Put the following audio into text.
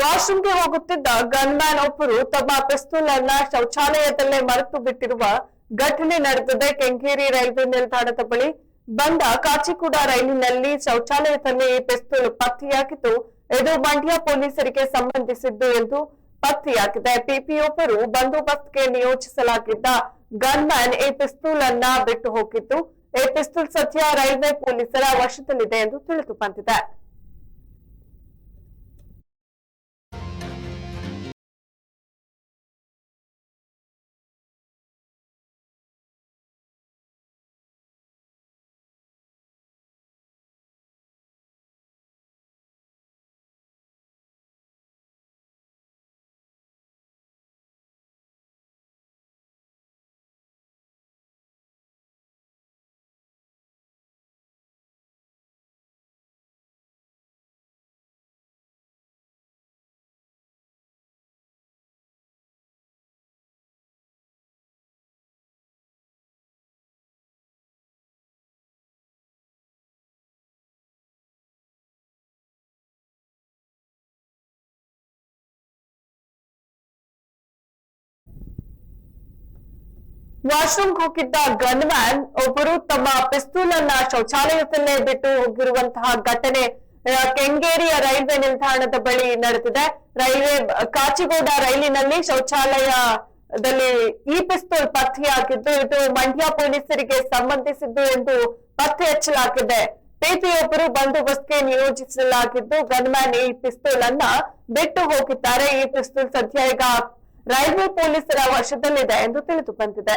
ವಾಶ್ರೂಮ್ಗೆ ಹೋಗುತ್ತಿದ್ದ ಗನ್ಮ್ಯಾನ್ ಒಬ್ಬರು ತಮ್ಮ ಪಿಸ್ತೂಲ್ ಅನ್ನ ಶೌಚಾಲಯದಲ್ಲೇ ಮರೆತು ಬಿಟ್ಟಿರುವ ಘಟನೆ ನಡೆದಿದೆ. ಕೆಂಗೇರಿ ರೈಲ್ವೆ ನಿಲ್ದಾಣದ ಬಳಿ ಬಂದ ಕಾಚಿಗೂಡ ರೈಲಿನಲ್ಲಿ ಶೌಚಾಲಯದಲ್ಲಿ ಈ ಪಿಸ್ತೂಲ್ ಪತ್ತೆಯಾಗಿದ್ದು, ಇದು ಮಂಡ್ಯ ಪೊಲೀಸರಿಗೆ ಸಂಬಂಧಿಸಿದ್ದು ಎಂದು ಪತ್ತೆಯಾಗಿದೆ. ಪಿಪಿಯೊಬ್ಬರು ಬಂದೋಬಸ್ತ್ಗೆ ನಿಯೋಜಿಸಲಾಗಿದ್ದ ಗನ್ಮ್ಯಾನ್ ಈ ಪಿಸ್ತೂಲ್ ಅನ್ನ ಬಿಟ್ಟು ಹೋಗಿದ್ದು, ಈ ಪಿಸ್ತೂಲ್ ಸದ್ಯ ರೈಲ್ವೆ ಪೊಲೀಸರ ವಶದಲ್ಲಿದೆ ಎಂದು ತಿಳಿದು ಬಂದಿದೆ. ವಾಶ್ರೂಮ್ ಹೋಗಿದ್ದ ಗನ್ಮ್ಯಾನ್ ಒಬ್ಬರು ತಮ್ಮ ಪಿಸ್ತೂಲ್ ಅನ್ನ ಶೌಚಾಲಯದಲ್ಲೇ ಬಿಟ್ಟು ಹೋಗಿರುವಂತಹ ಘಟನೆ ಕೆಂಗೇರಿಯ ರೈಲ್ವೆ ನಿಲ್ದಾಣದ ಬಳಿ ನಡೆದಿದೆ. ರೈಲ್ವೆ ಕಾಚಿಗೌಡ ರೈಲಿನಲ್ಲಿ ಶೌಚಾಲಯದಲ್ಲಿ ಈ ಪಿಸ್ತೂಲ್ ಪತ್ತೆಯಾಗಿದ್ದು, ಇದು ಮಂಡ್ಯ ಪೊಲೀಸರಿಗೆ ಸಂಬಂಧಿಸಿದ್ದು ಎಂದು ಪತ್ತೆ ಹಚ್ಚಲಾಗಿದೆ. ಪಿಪಿಯೊಬ್ಬರು ಬಂದೋಬಸ್ತ್ಗೆ ನಿಯೋಜಿಸಲಾಗಿದ್ದು, ಗನ್ಮ್ಯಾನ್ ಈ ಪಿಸ್ತೂಲ್ ಅನ್ನ ಬಿಟ್ಟು ಹೋಗಿದ್ದಾರೆ. ಈ ಪಿಸ್ತೂಲ್ ಸದ್ಯ ಈಗ ರೈಲ್ವೆ ಪೊಲೀಸರ ವಶದಲ್ಲಿದೆ ಎಂದು ತಿಳಿದು ಬಂದಿದೆ.